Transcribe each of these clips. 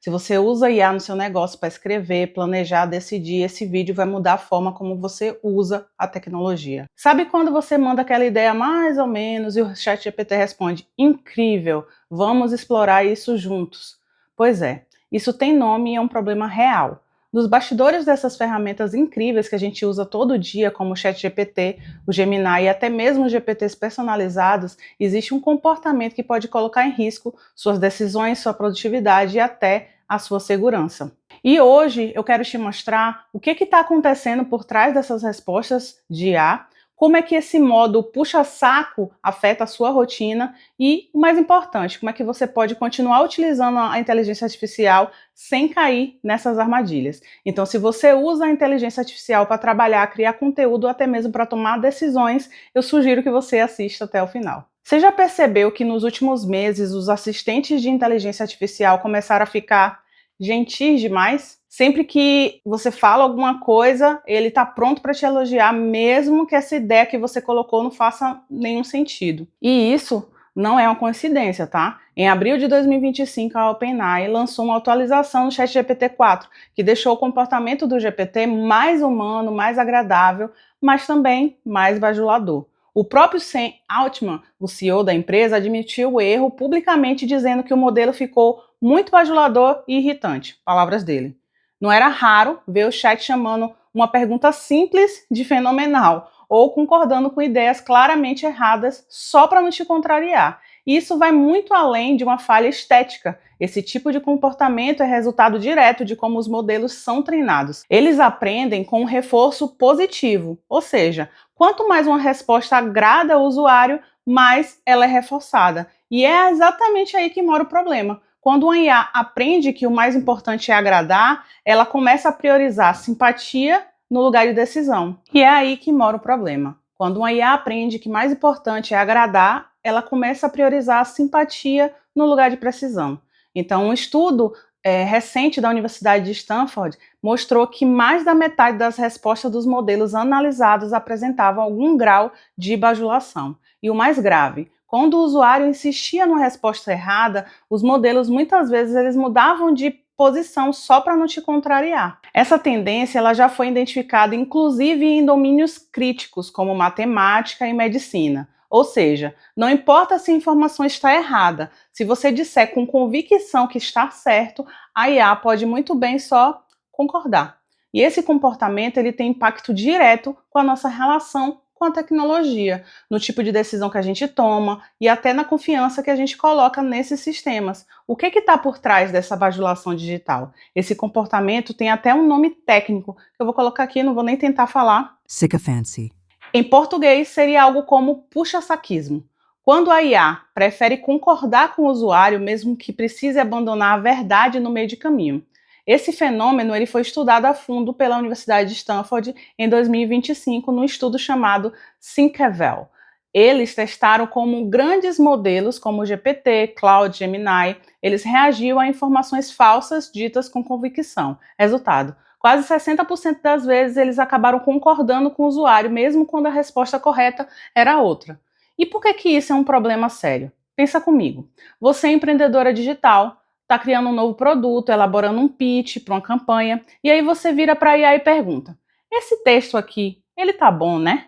Se você usa IA no seu negócio para escrever, planejar, decidir, esse vídeo vai mudar a forma como você usa a tecnologia. Sabe quando você manda aquela ideia mais ou menos e o ChatGPT responde: incrível, vamos explorar isso juntos? Pois é, isso tem nome e é um problema real. Nos bastidores dessas ferramentas incríveis que a gente usa todo dia, como o ChatGPT, o Gemini e até mesmo os GPTs personalizados, existe um comportamento que pode colocar em risco suas decisões, sua produtividade e até a sua segurança. E hoje eu quero te mostrar o que está acontecendo por trás dessas respostas de IA, como é que esse modo puxa-saco afeta a sua rotina e, o mais importante, como é que você pode continuar utilizando a inteligência artificial sem cair nessas armadilhas. Então, se você usa a inteligência artificial para trabalhar, criar conteúdo ou até mesmo para tomar decisões, eu sugiro que você assista até o final. Você já percebeu que nos últimos meses os assistentes de inteligência artificial começaram a ficar gentis demais? Sempre que você fala alguma coisa, ele está pronto para te elogiar, mesmo que essa ideia que você colocou não faça nenhum sentido. E isso não é uma coincidência, tá? Em abril de 2025, a OpenAI lançou uma atualização no ChatGPT-4, que deixou o comportamento do GPT mais humano, mais agradável, mas também mais bajulador. O próprio Sam Altman, o CEO da empresa, admitiu o erro publicamente, dizendo que o modelo ficou muito bajulador e irritante. Palavras dele. Não era raro ver o chat chamando uma pergunta simples de fenomenal, ou concordando com ideias claramente erradas só para não te contrariar. E isso vai muito além de uma falha estética. Esse tipo de comportamento é resultado direto de como os modelos são treinados. Eles aprendem com um reforço positivo, ou seja, quanto mais uma resposta agrada o usuário, mais ela é reforçada. E é exatamente aí que mora o problema. Quando uma IA aprende que o mais importante é agradar, ela começa a priorizar simpatia no lugar de decisão. E é aí que mora o problema. Quando uma IA aprende que o mais importante é agradar, ela começa a priorizar a simpatia no lugar de precisão. Então, um estudo recente da Universidade de Stanford mostrou que mais da metade das respostas dos modelos analisados apresentavam algum grau de bajulação. E o mais grave, quando o usuário insistia numa resposta errada, os modelos muitas vezes eles mudavam de posição só para não te contrariar. Essa tendência ela já foi identificada inclusive em domínios críticos como matemática e medicina. Ou seja, não importa se a informação está errada, se você disser com convicção que está certo, a IA pode muito bem só concordar. E esse comportamento ele tem impacto direto com a nossa relação com a tecnologia, no tipo de decisão que a gente toma e até na confiança que a gente coloca nesses sistemas. O que está por trás dessa bajulação digital? Esse comportamento tem até um nome técnico, que eu vou colocar aqui, não vou nem tentar falar. Sycophancy. Em português, seria algo como puxa-saquismo. Quando a IA prefere concordar com o usuário, mesmo que precise abandonar a verdade no meio de caminho. Esse fenômeno ele foi estudado a fundo pela Universidade de Stanford em 2025, num estudo chamado Thinkervell. Eles testaram como grandes modelos, como o GPT, Claude, Gemini, eles reagiam a informações falsas ditas com convicção. Resultado: quase 60% das vezes eles acabaram concordando com o usuário, mesmo quando a resposta correta era outra. E por que isso é um problema sério? Pensa comigo. Você é empreendedora digital, está criando um novo produto, elaborando um pitch para uma campanha, e aí você vira para a IA e pergunta: esse texto aqui, ele tá bom, né?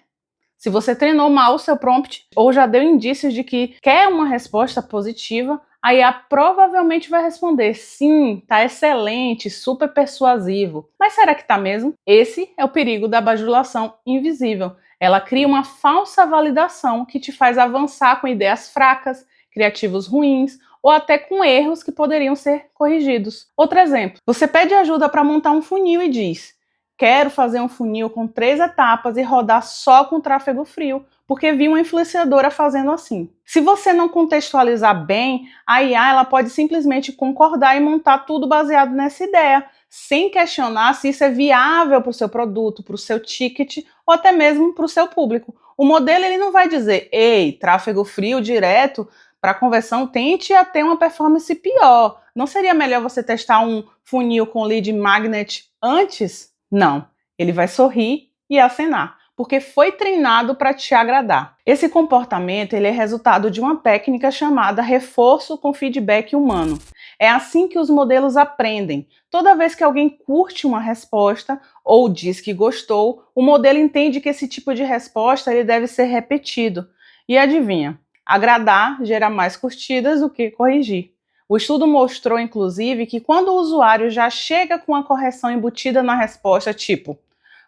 Se você treinou mal o seu prompt ou já deu indícios de que quer uma resposta positiva, a IA provavelmente vai responder: sim, tá excelente, super persuasivo. Mas será que tá mesmo? Esse é o perigo da bajulação invisível. Ela cria uma falsa validação que te faz avançar com ideias fracas, criativos ruins, ou até com erros que poderiam ser corrigidos. Outro exemplo, você pede ajuda para montar um funil e diz: quero fazer um funil com 3 etapas e rodar só com tráfego frio, porque vi uma influenciadora fazendo assim. Se você não contextualizar bem, a IA ela pode simplesmente concordar e montar tudo baseado nessa ideia, sem questionar se isso é viável para o seu produto, para o seu ticket ou até mesmo para o seu público. O modelo ele não vai dizer: ei, tráfego frio direto para conversão tente a ter uma performance pior. Não seria melhor você testar um funil com lead magnet antes? Não, ele vai sorrir e acenar, porque foi treinado para te agradar. Esse comportamento ele é resultado de uma técnica chamada reforço com feedback humano. É assim que os modelos aprendem. Toda vez que alguém curte uma resposta ou diz que gostou, o modelo entende que esse tipo de resposta ele deve ser repetido. E adivinha? Agradar gera mais curtidas do que corrigir. O estudo mostrou, inclusive, que quando o usuário já chega com a correção embutida na resposta, tipo,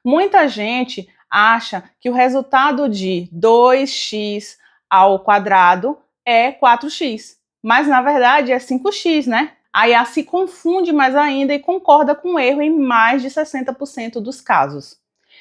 muita gente acha que o resultado de 2x ao quadrado é 4x, mas na verdade é 5x, né? A IA se confunde mais ainda e concorda com o erro em mais de 60% dos casos.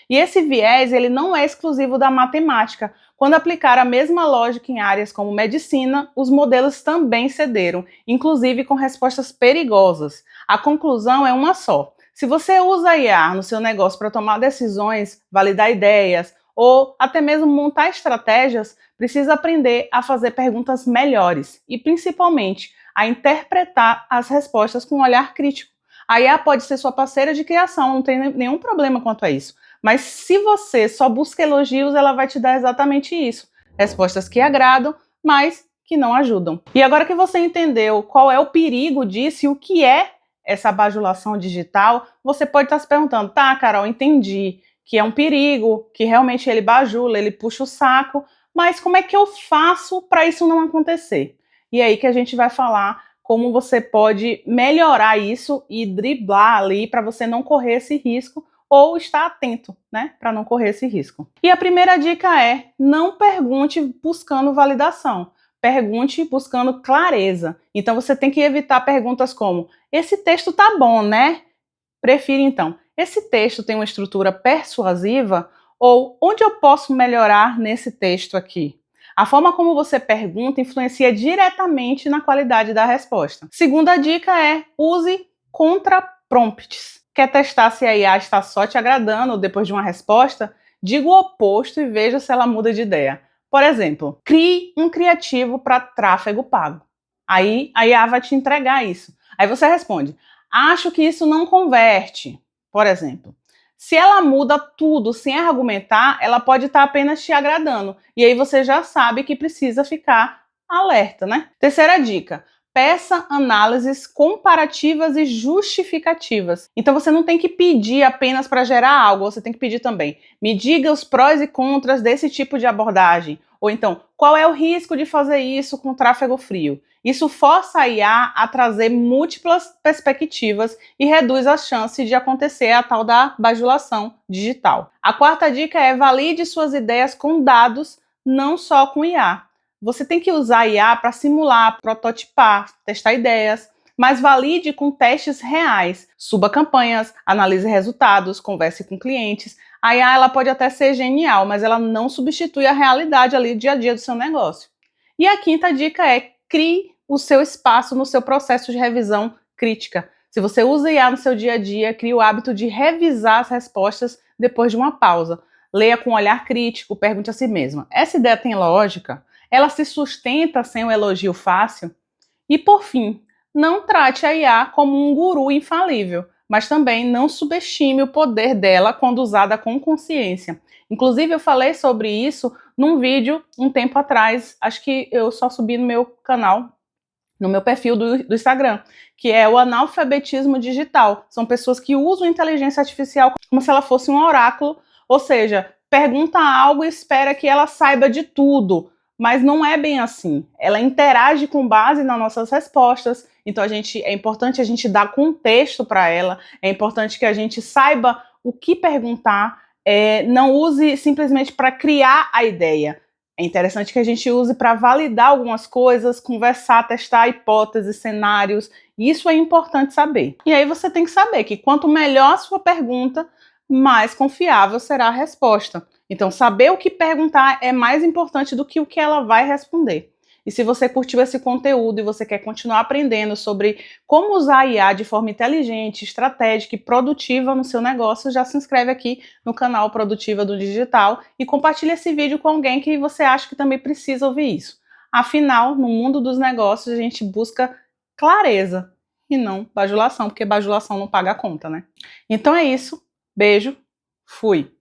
E esse viés ele não é exclusivo da matemática. Quando aplicar a mesma lógica em áreas como medicina, os modelos também cederam, inclusive com respostas perigosas. A conclusão é uma só. Se você usa a IA no seu negócio para tomar decisões, validar ideias ou até mesmo montar estratégias, precisa aprender a fazer perguntas melhores e, principalmente, a interpretar as respostas com um olhar crítico. A IA pode ser sua parceira de criação, não tem nenhum problema quanto a isso. Mas se você só busca elogios, ela vai te dar exatamente isso. Respostas que agradam, mas que não ajudam. E agora que você entendeu qual é o perigo disso e o que é essa bajulação digital, você pode estar se perguntando, tá, Carol, entendi que é um perigo, que realmente ele bajula, ele puxa o saco, mas como é que eu faço para isso não acontecer? E é aí que a gente vai falar como você pode melhorar isso e driblar ali para você não correr esse risco ou estar atento, né, para não correr esse risco. E a primeira dica é: não pergunte buscando validação. Pergunte buscando clareza. Então você tem que evitar perguntas como: esse texto tá bom, né? Prefira então: esse texto tem uma estrutura persuasiva? Ou onde eu posso melhorar nesse texto aqui? A forma como você pergunta influencia diretamente na qualidade da resposta. Segunda dica é: use contra-prompts. Quer testar se a IA está só te agradando depois de uma resposta? Diga o oposto e veja se ela muda de ideia. Por exemplo, crie um criativo para tráfego pago. Aí a IA vai te entregar isso. Aí você responde: acho que isso não converte. Por exemplo, se ela muda tudo sem argumentar, ela pode estar apenas te agradando. E aí você já sabe que precisa ficar alerta, né? Terceira dica: peça análises comparativas e justificativas. Então você não tem que pedir apenas para gerar algo, você tem que pedir também: me diga os prós e contras desse tipo de abordagem. Ou então, qual é o risco de fazer isso com tráfego frio? Isso força a IA a trazer múltiplas perspectivas e reduz a chance de acontecer a tal da bajulação digital. A quarta dica é: valide suas ideias com dados, não só com IA. Você tem que usar IA para simular, prototipar, testar ideias, mas valide com testes reais. Suba campanhas, analise resultados, converse com clientes. A IA ela pode até ser genial, mas ela não substitui a realidade ali dia a dia do seu negócio. E a quinta dica é: crie o seu espaço no seu processo de revisão crítica. Se você usa IA no seu dia a dia, crie o hábito de revisar as respostas depois de uma pausa. Leia com um olhar crítico, pergunte a si mesma: essa ideia tem lógica? Ela se sustenta sem um elogio fácil? E por fim, não trate a IA como um guru infalível, mas também não subestime o poder dela quando usada com consciência. Inclusive eu falei sobre isso num vídeo um tempo atrás, acho que eu só subi no meu canal, no meu perfil do Instagram, que é o analfabetismo digital. São pessoas que usam inteligência artificial como se ela fosse um oráculo, ou seja, pergunta algo e espera que ela saiba de tudo. Mas não é bem assim. Ela interage com base nas nossas respostas. Então é importante a gente dar contexto para ela. É importante que a gente saiba o que perguntar. Não use simplesmente para criar a ideia. É interessante que a gente use para validar algumas coisas, conversar, testar hipóteses, cenários. Isso é importante saber. E aí você tem que saber que quanto melhor a sua pergunta, mais confiável será a resposta. Então, saber o que perguntar é mais importante do que o que ela vai responder. E se você curtiu esse conteúdo e você quer continuar aprendendo sobre como usar a IA de forma inteligente, estratégica e produtiva no seu negócio, já se inscreve aqui no canal Produtiva do Digital e compartilha esse vídeo com alguém que você acha que também precisa ouvir isso. Afinal, no mundo dos negócios, a gente busca clareza e não bajulação, porque bajulação não paga a conta, né? Então é isso. Beijo. Fui.